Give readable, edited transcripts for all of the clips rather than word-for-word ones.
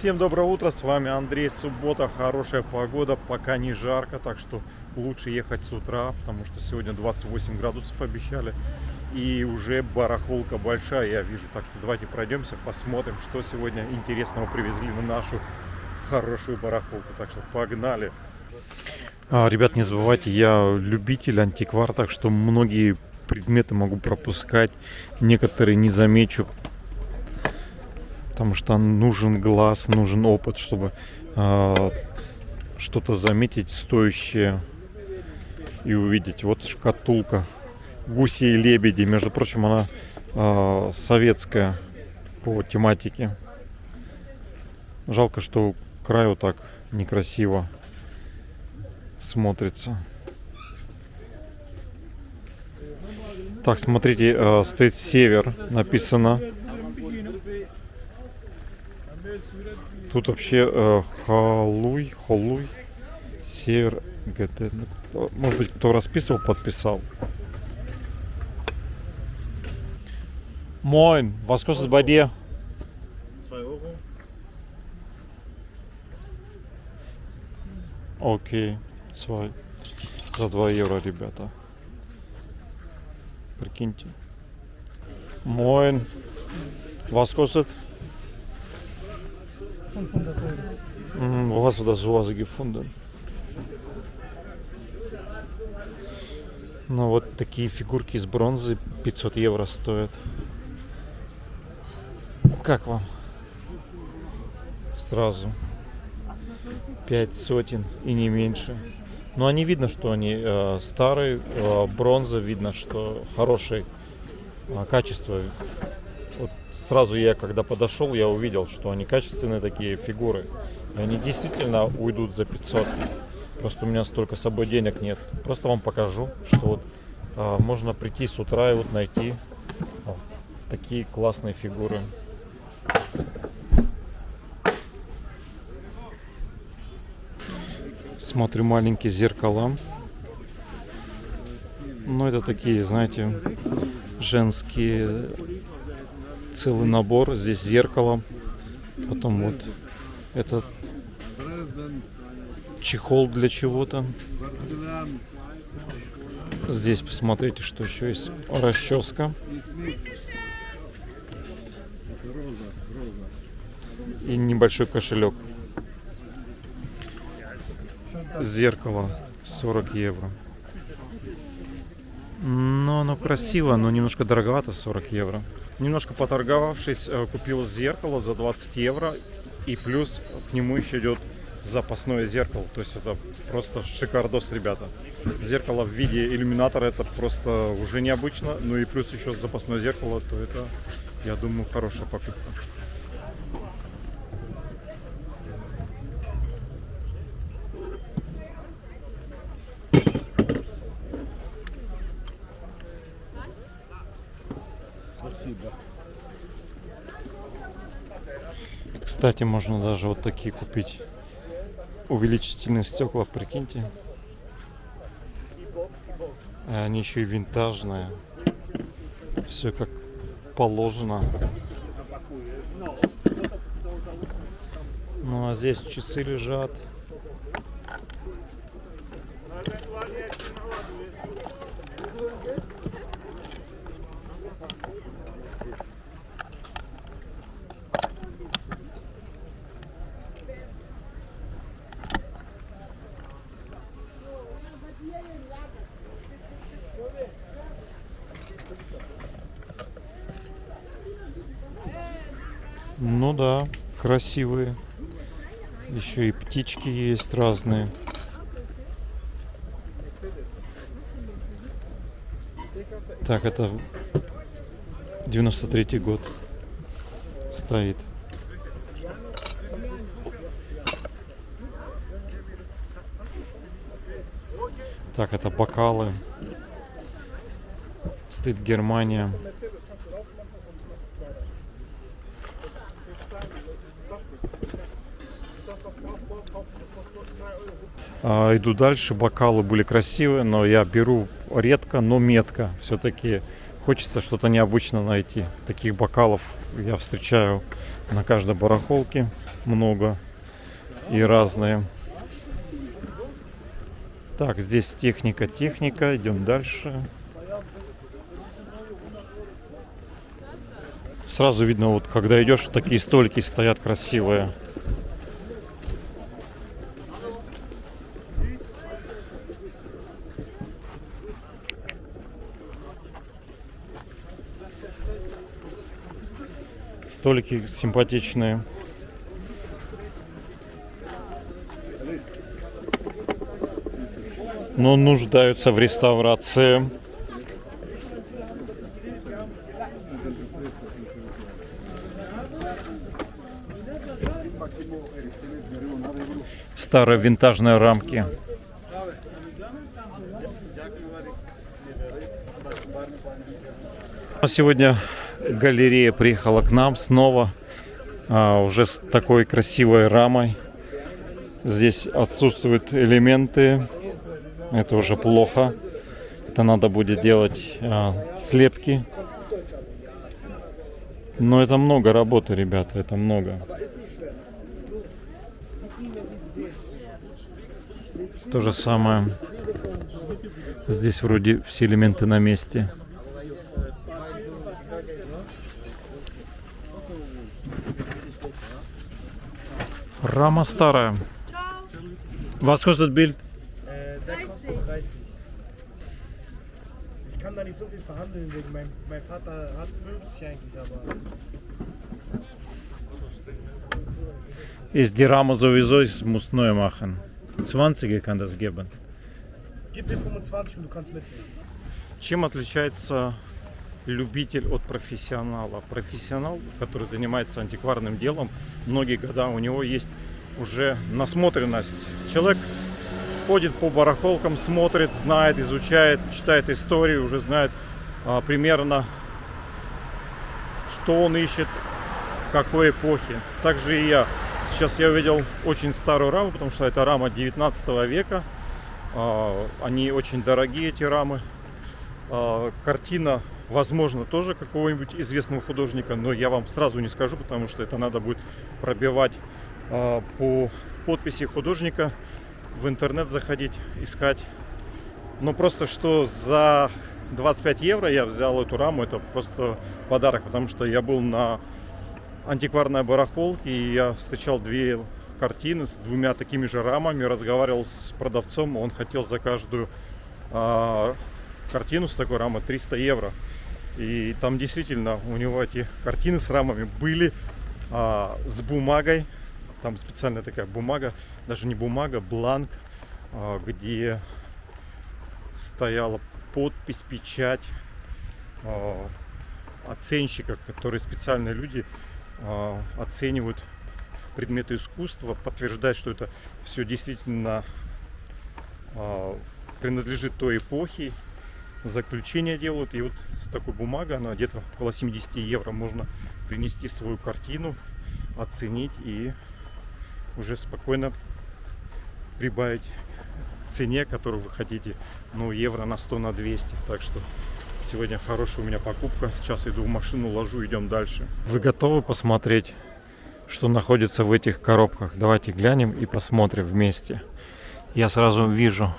Всем доброе утро, с вами Андрей, суббота, хорошая погода, пока не жарко, так что лучше ехать с утра, потому что сегодня 28 градусов обещали, и уже барахолка большая, я вижу, так что давайте пройдемся, посмотрим, что сегодня интересного привезли на нашу хорошую барахолку, так что погнали. Ребят, не забывайте, я любитель антиквар, так что многие предметы могу пропускать, некоторые не замечу. Потому что нужен глаз, нужен опыт, чтобы что-то заметить стоящее и увидеть. Вот шкатулка гуси и лебеди. Между прочим, она советская по тематике. Жалко, что край вот так некрасиво смотрится. Так, смотрите, стоит север написано. Тут вообще холуй, север, ГТ. Может быть, кто расписывал, подписал. Moin, was kostet bei dir? 2 Euro. Окей, 2. За 2 евро, ребята. Прикиньте. Moin, was kostet? Wo hast du das sowas gefunden? Ну вот такие фигурки из бронзы 500 евро стоят. Как вам? Сразу 5 сотен и не меньше. Но они видно, что они старые, бронза, видно, что хорошее качество. Вот сразу я, когда подошел, я увидел, что они качественные такие фигуры. И они действительно уйдут за 500. Просто у меня столько с собой денег нет. просто вам покажу, что вот можно прийти с утра и вот найти такие классные фигуры. Смотрю маленькие зеркала. Ну, это такие, знаете, женские. Целый набор. Здесь зеркало. Потом вот этот чехол для чего-то. Здесь посмотрите, что еще есть. Расческа. И небольшой кошелек. Зеркало 40 евро. Но оно красиво, но немножко дороговато, 40 евро. Немножко поторговавшись, купил зеркало за 20 евро. И плюс к нему еще идет запасное зеркало. То есть это просто шикардос, ребята. Зеркало в виде иллюминатора, это просто уже необычно. Ну и плюс еще запасное зеркало, то это, я думаю, хорошая покупка. Спасибо. Кстати, можно даже вот такие купить. Увеличительные стекла, прикиньте. Они еще и винтажные. Все как положено. Ну а здесь часы лежат. Ну да, красивые. Еще и птички есть разные. Так, это 93-й год стоит. Так, это бокалы. Стоит Германия. Иду дальше. Бокалы были красивые, но я беру редко, но метко. Все-таки хочется что-то необычное найти. Таких бокалов я встречаю на каждой барахолке. много и разные. Так, здесь техника. Идем дальше. Сразу видно, вот когда идешь, такие столики стоят красивые. Столики симпатичные. Но нуждаются в реставрации. Старые винтажные рамки. Сегодня галерея приехала к нам снова, уже с такой красивой рамой. Здесь отсутствуют элементы. Это уже плохо. Это надо будет делать слепки. Но это много работы, ребята, это много. То же самое. Здесь вроде все элементы на месте. Рама старая. Was kostet Bild? Der kostet 13. Ich kann da nicht so viel verhandeln, wegen mein Vater hat 50 eigentlich, aber... Ist die Rama sowieso, ich muss neu machen. 20 kann das geben. Gib mir 25 und du kannst mitnehmen. Чем отличается любитель от профессионала? Профессионал, который занимается антикварным делом, многие года у него есть уже насмотренность. Человек ходит по барахолкам, смотрит, знает, изучает, читает историю, уже знает примерно, что он ищет, в какой эпохе. Также и я. Сейчас я увидел очень старую раму, потому что это рама 19 века. Они очень дорогие, эти рамы. Картина, возможно, тоже какого-нибудь известного художника, но я вам сразу не скажу, потому что это надо будет пробивать по подписи художника, в интернет заходить, искать. Но просто что за 25 евро я взял эту раму, это просто подарок, потому что я был на антикварной барахолке, и я встречал две картины с двумя такими же рамами, разговаривал с продавцом, он хотел за каждую картину с такой рамой 300 евро. И там действительно у него эти картины с рамами были с бумагой. Там специальная такая бумага, даже не бумага, бланк, где стояла подпись, печать оценщика, которые специальные люди оценивают предметы искусства, подтверждают, что это все действительно принадлежит той эпохе. Заключение делают, и вот с такой бумагой, она где-то около 70 евро, можно принести свою картину, оценить и уже спокойно прибавить цене, которую вы хотите, ну, евро на 100, на 200. Так что сегодня хорошая у меня покупка. Сейчас иду в машину, ложу, идем дальше. Вы готовы посмотреть, что находится в этих коробках? Давайте глянем и посмотрим вместе. Я сразу вижу,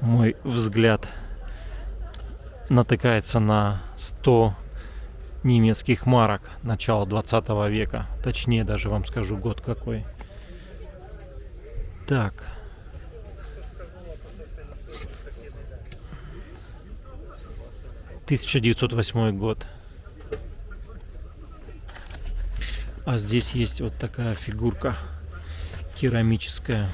мой взгляд натыкается на 100 немецких марок начала 20 века. Точнее, даже вам скажу год какой. Так. «1908 год. А здесь есть вот такая фигурка керамическая.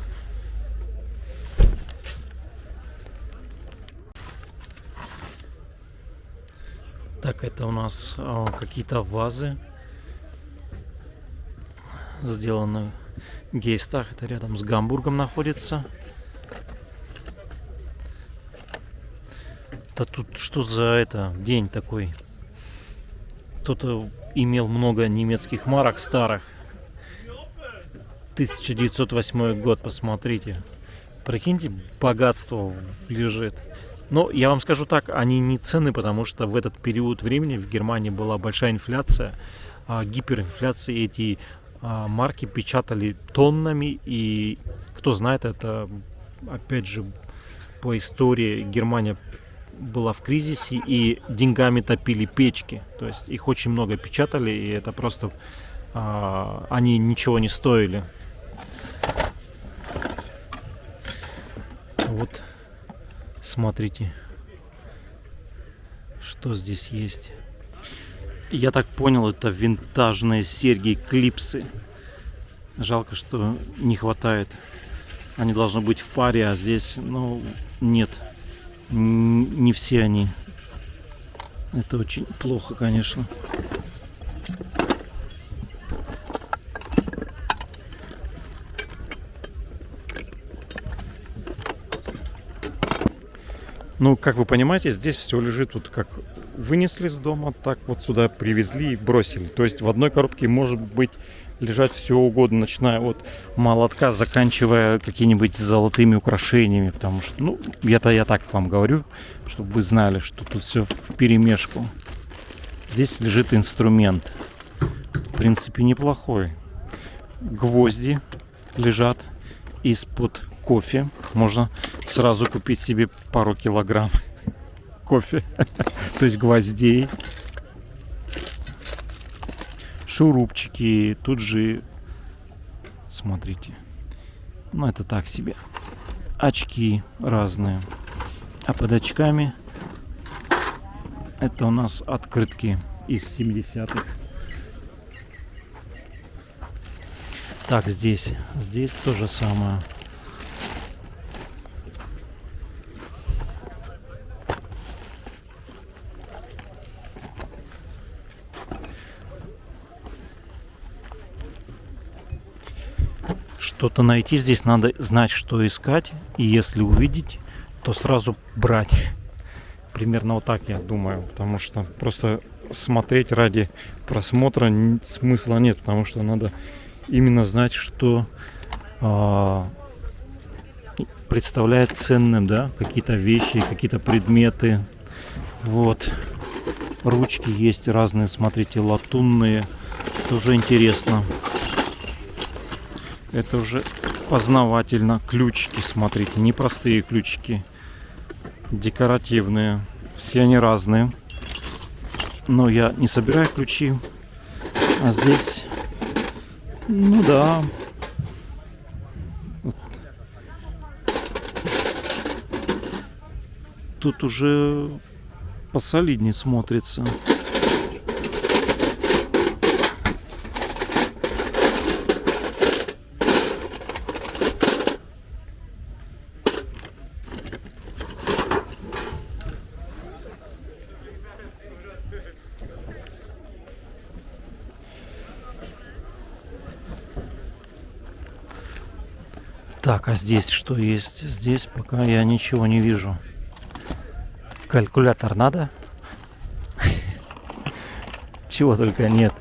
Так, это у нас какие-то вазы, сделаны в Гейстах. Это рядом с Гамбургом находится. Да тут что за день такой? Кто-то имел много немецких марок старых. 1908 год, посмотрите. Прикиньте, богатство лежит. Но я вам скажу так, они не ценны, потому что в этот период времени в Германии была большая инфляция, гиперинфляция. Эти марки печатали тоннами, и кто знает, это опять же по истории Германия была в кризисе, и деньгами топили печки, то есть их очень много печатали, и это просто они ничего не стоили. Вот, смотрите, что здесь есть. Я так понял, это винтажные серьги, клипсы. Жалко, что не хватает. Они должны быть в паре, а здесь, ну, нет. Не все они. Это очень плохо, конечно. Ну, как вы понимаете, здесь все лежит вот как вынесли с дома, так вот сюда привезли и бросили. То есть в одной коробке может быть лежать все угодно, начиная от молотка, заканчивая какими-нибудь золотыми украшениями. Потому что, ну, я так вам говорю, чтобы вы знали, что тут все вперемешку. Здесь лежит инструмент. В принципе, неплохой. Гвозди лежат из-под кофе. Можно сразу купить себе пару килограмм кофе, то есть гвоздей. Шурупчики, тут же, смотрите, ну это так себе. Очки разные. А под очками это у нас открытки из 70-х. Так, здесь то же самое. Что-то найти здесь надо знать, что искать, и если увидеть, то сразу брать. Примерно вот так я думаю, потому что просто смотреть ради просмотра смысла нет, потому что надо именно знать, что представляет ценным, да, какие-то вещи, какие-то предметы. Вот. Ручки есть разные, смотрите, латунные. Тоже интересно. Это уже познавательно. Ключики, смотрите, непростые ключики. Декоративные. Все они разные. Но я не собираю ключи. А здесь, ну да. Тут уже посолиднее смотрится. Так, а здесь что есть? Здесь пока я ничего не вижу. Калькулятор надо? Чего только нет.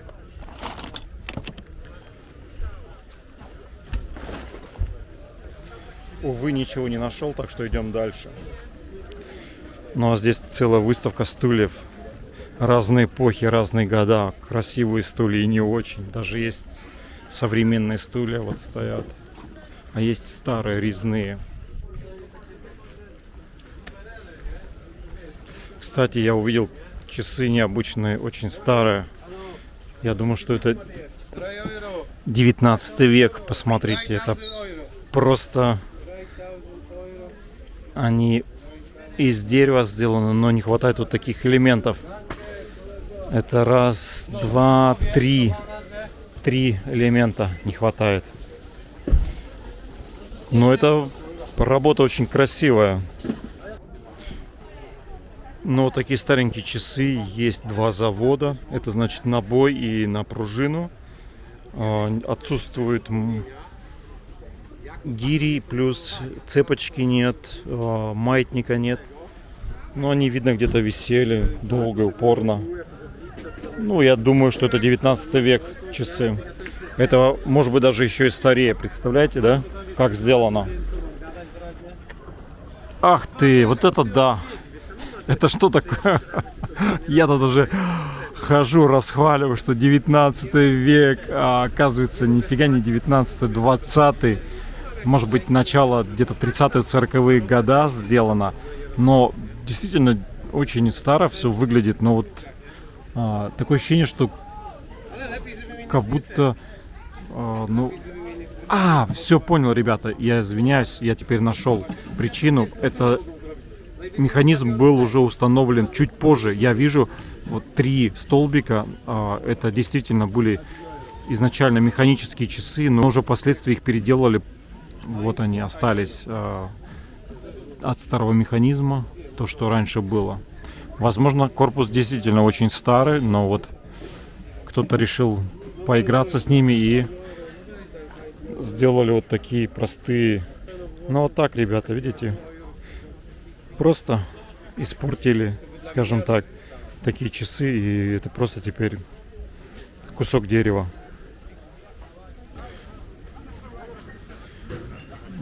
Увы, ничего не нашел, так что идем дальше. Ну а здесь целая выставка стульев. Разные эпохи, разные года. Красивые стулья и не очень. Даже есть современные стулья вот стоят. А есть старые, резные. Кстати, я увидел часы необычные, очень старые. Я думаю, что это 19 век. Посмотрите, это просто... Они из дерева сделаны, но не хватает вот таких элементов. Это раз, два, три. 3 элемента не хватает. Но это работа очень красивая. Но такие старенькие часы, есть 2 завода. Это значит на бой и на пружину. Отсутствуют гири, плюс цепочки нет, маятника нет. Но они, видно, где-то висели долго, упорно. Ну, я думаю, что это 19 век часы. Это может быть даже еще и старее. Представляете, да? Как сделано. Ах ты, вот это да. Это что такое? Я тут уже хожу, расхваливаю, что 19 век, а оказывается, нифига не 19, 20, может быть, начало где-то 30-40-е года сделано, но действительно очень старо все выглядит, но вот такое ощущение, что как будто, все понял, ребята, я извиняюсь, я теперь нашел причину, это механизм был уже установлен чуть позже, я вижу вот 3 столбика, это действительно были изначально механические часы, но уже впоследствии их переделали. Вот они остались от старого механизма, то, что раньше было. Возможно, корпус действительно очень старый, но вот кто-то решил поиграться с ними и сделали вот такие простые. Ну вот так, ребята, видите, просто испортили, скажем так, такие часы, и это просто теперь кусок дерева.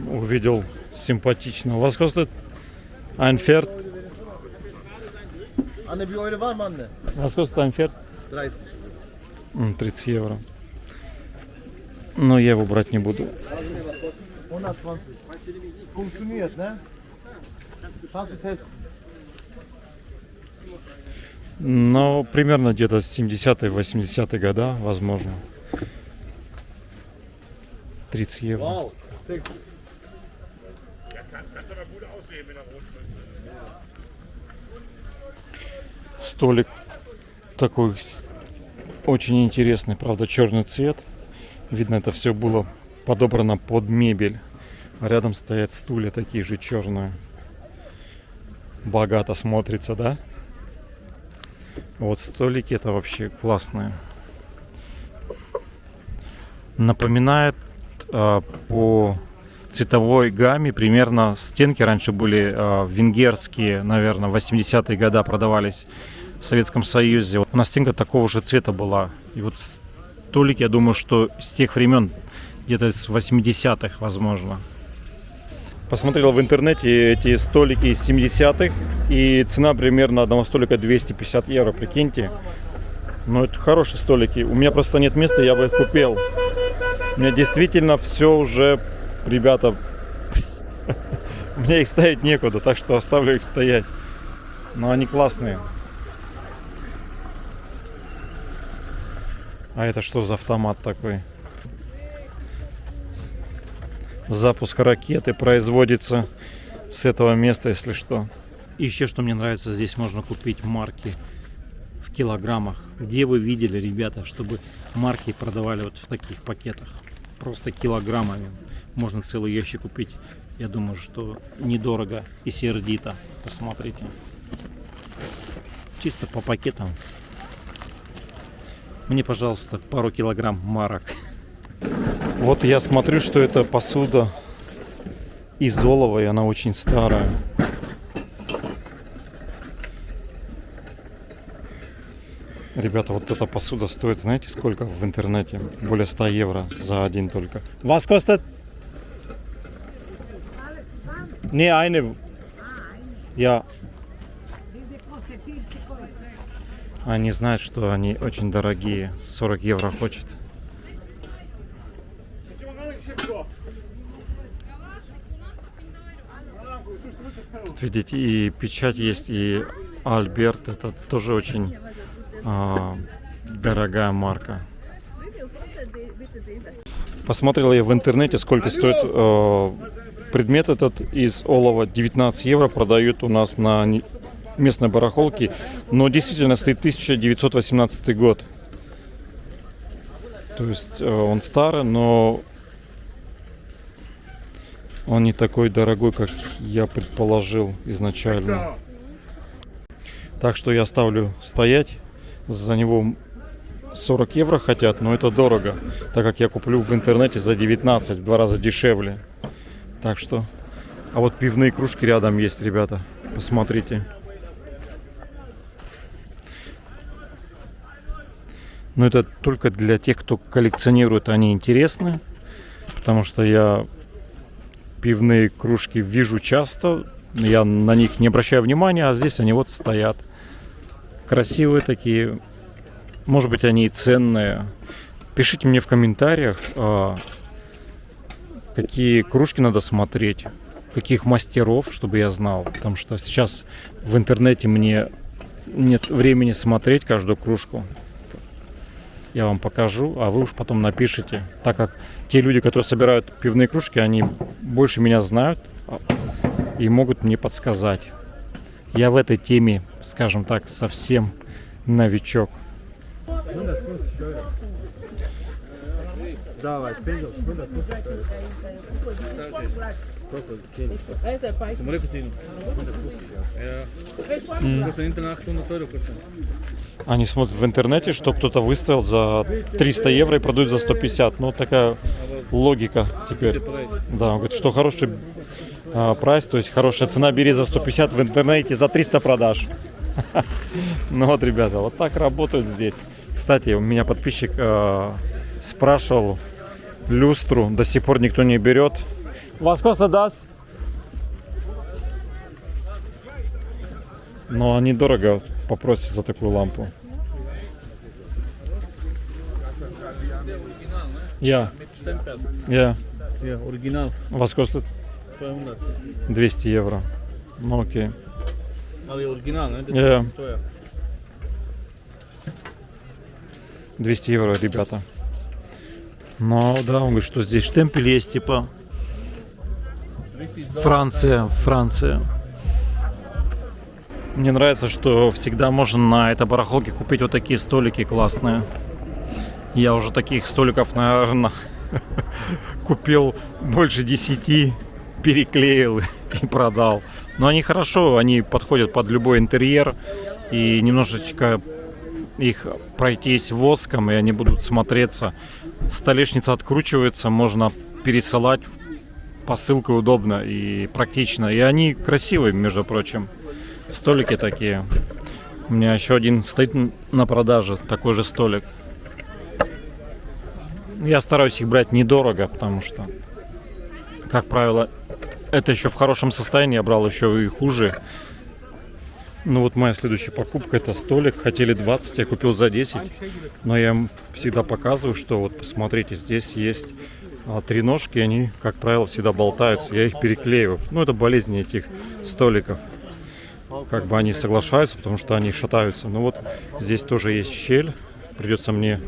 Увидел симпатичного. Was kostet ein Pferd? Anne, wie eure war, Mann? Was kostet ein Pferd? 30. 30 евро. Но я его брать не буду. 120. Funktioniert, ne? Kannst du testen. Но примерно где-то с 70-е, 80-е года, возможно. 30 евро. Wow. Sick. Столик такой очень интересный, правда, черный цвет. Видно, это все было подобрано под мебель. А рядом стоят стулья такие же черные. Богато смотрится, да? Вот столики это вообще классные. Напоминает по цветовой гамме примерно стенки раньше были венгерские, наверное, в 80-е годы продавались в Советском Союзе. У нас стенка такого же цвета была. И вот столики, я думаю, что с тех времен, где-то с 80-х, возможно. Посмотрел в интернете эти столики из 70-х, и цена примерно одного столика 250 евро, прикиньте. Ну, это хорошие столики. У меня просто нет места, я бы их купил. У меня действительно все уже, ребята, мне их ставить некуда, так что оставлю их стоять. Но они классные. А это что за автомат такой? Запуск ракеты производится с этого места, если что. И еще что мне нравится, здесь можно купить марки в килограммах. Где вы видели, ребята, чтобы марки продавали вот в таких пакетах? Просто килограммами. Можно целый ящик купить. Я думаю, что недорого и сердито. Посмотрите. Чисто по пакетам. Мне, пожалуйста, пару килограмм марок. Вот я смотрю, что это посуда из олова, и она очень старая. Ребята, вот эта посуда стоит, знаете, сколько в интернете? Более 100 евро за один только. Was kostet? Не, eine. Я. Они знают, что они очень дорогие. 40 евро хочет. Тут, видите, и печать есть, и Альберт. Это тоже очень дорогая марка. Посмотрел я в интернете, сколько стоит предмет этот из олова. 19 евро продают у нас на местной барахолке. Но действительно стоит 1918 год. То есть он старый, но он не такой дорогой, как я предположил изначально. Так что я оставлю стоять. За него 40 евро хотят, но это дорого, так как я куплю в интернете за 19, в 2 раза дешевле. Так что... А вот пивные кружки рядом есть, ребята. Посмотрите. Но это только для тех, кто коллекционирует, они интересны. Потому что я пивные кружки вижу часто. Я на них не обращаю внимания, а здесь они вот стоят. Красивые такие. Может быть, они и ценные. Пишите мне в комментариях, какие кружки надо смотреть, каких мастеров, чтобы я знал. Потому что сейчас в интернете мне нет времени смотреть каждую кружку. Я вам покажу, а вы уж потом напишите. Так как те люди, которые собирают пивные кружки, они больше меня знают и могут мне подсказать. Я в этой теме, скажем так, совсем новичок. Давай, пендел, Смотри, посильно. Просто интернет 800 €. Они смотрят в интернете, что кто-то выставил за 300 евро и продают за 150. Ну, такая логика теперь. Да, он говорит, что хороший прайс, то есть хорошая цена, бери за 150, в интернете за 300 продаж. Ну вот, ребята, вот так работают здесь. Кстати, у меня подписчик спрашивал люстру, до сих пор никто не берет. Was kostet das? Но они дорого попросят за такую лампу. Я. Я. Оригинал. Was kostet? 200. 200 евро. Ну окей. Але оригинал, не? Я. 200 евро, ребята. Ну да, он говорит, что здесь штемпель есть, типа Франция. Мне нравится, что всегда можно на этой барахолке купить вот такие столики классные. Я уже таких столиков, наверное, купил больше 10, переклеил и продал. Но они хорошо, они подходят под любой интерьер. И немножечко их пройтись воском, и они будут смотреться. Столешница откручивается, можно пересылать. Посылкой удобно и практично. И они красивые, между прочим. Столики такие. У меня еще один стоит на продаже, такой же столик. Я стараюсь их брать недорого, потому что, как правило, это еще в хорошем состоянии. Я брал еще и хуже. Ну вот моя следующая покупка — это столик. Хотели 20, я купил за 10. Но я им всегда показываю, что вот посмотрите, здесь есть 3 ножки, они, как правило, всегда болтаются. Я их переклеиваю. Ну, это болезнь этих столиков. Как бы они соглашаются, потому что они шатаются. Ну вот здесь тоже есть щель. Придется мне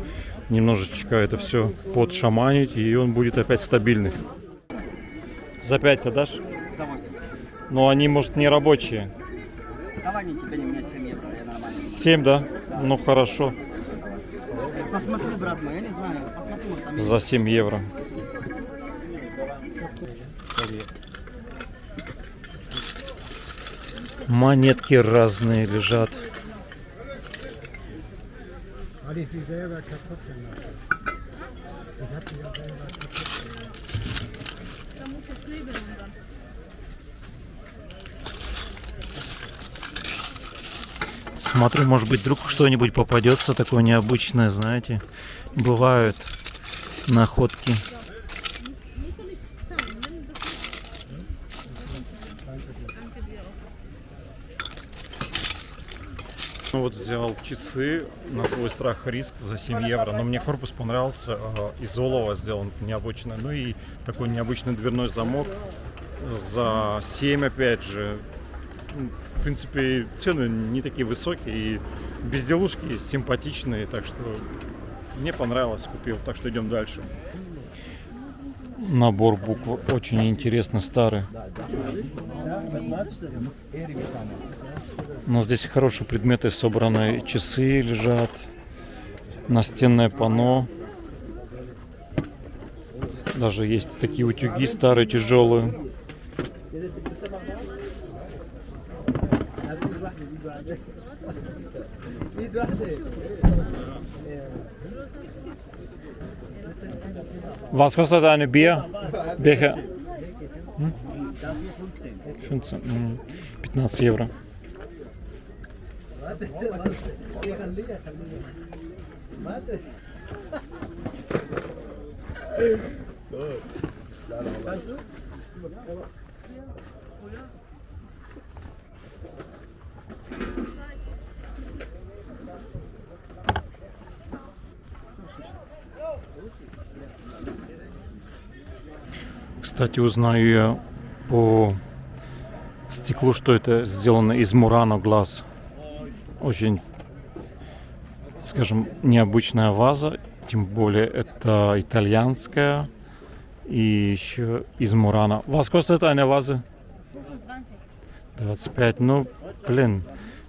немножечко это все подшаманить, и он будет опять стабильный. За 5 отдашь? За 8. Но они, может, не рабочие. Давай не тебе, не мне 7 евро, я нормально. 7, да? Ну хорошо. Посмотри, брат мой, я не знаю, посмотри, может там есть. За 7 евро. Монетки разные лежат. Смотрю, может быть, вдруг что-нибудь попадется такое необычное, знаете. Бывают находки. Ну вот взял часы на свой страх и риск за 7 евро. Но мне корпус понравился, из олова сделан необычно. Ну и такой необычный дверной замок за 7 опять же. В принципе, цены не такие высокие и безделушки симпатичные, так что мне понравилось, купил. Так что идем дальше. Набор букв очень интересно старый. Но здесь хорошие предметы собраны. Часы лежат, настенное панно. Даже есть такие утюги старые, тяжелые. Was kostet eine Bier? Becher? 15. 15 евро. Кстати, узнаю я по стеклу, что это сделано из Murano Glass. Очень, скажем, необычная ваза. Тем более это итальянская. И еще из Murano. Was kostet eine Vase? 25. Ну, блин,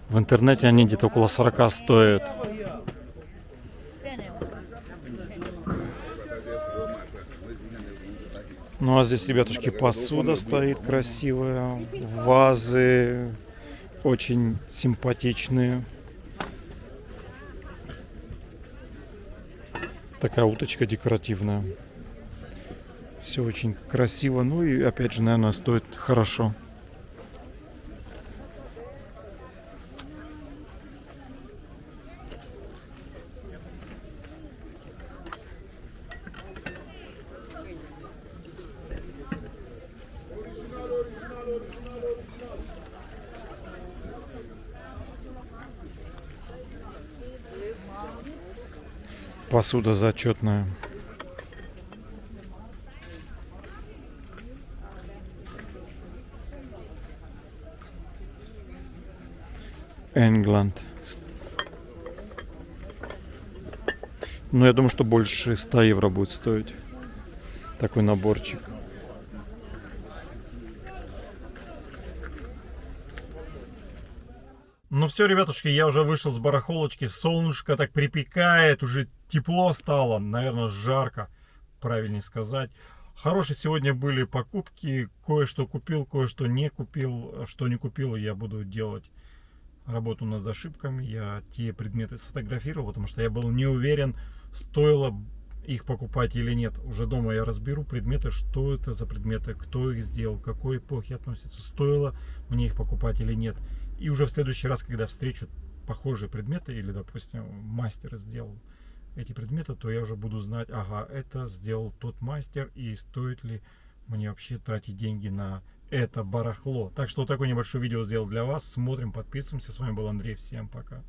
в интернете они где-то около 40 стоят. Ну а здесь, ребятушки, посуда стоит красивая, вазы очень симпатичные. Такая уточка декоративная. Все очень красиво, ну и опять же, наверное, стоит хорошо. Посуда зачетная. England. Ну, я думаю, что больше 100 евро будет стоить такой наборчик. Ну все, ребятушки, я уже вышел с барахолочки. Солнышко так припекает, уже тепло стало, наверное, жарко, правильнее сказать. Хорошие сегодня были покупки. Кое-что купил, кое-что не купил. Что не купил, я буду делать работу над ошибками. Я те предметы сфотографировал, потому что я был не уверен, стоило их покупать или нет. Уже дома я разберу предметы, что это за предметы, кто их сделал, к какой эпохе относятся, стоило мне их покупать или нет. И уже в следующий раз, когда встречу похожие предметы, или, допустим, мастер сделал эти предметы, то я уже буду знать, ага, это сделал тот мастер, и стоит ли мне вообще тратить деньги на это барахло. Так что вот такое небольшое видео сделал для вас. Смотрим, подписываемся. С вами был Андрей. Всем пока.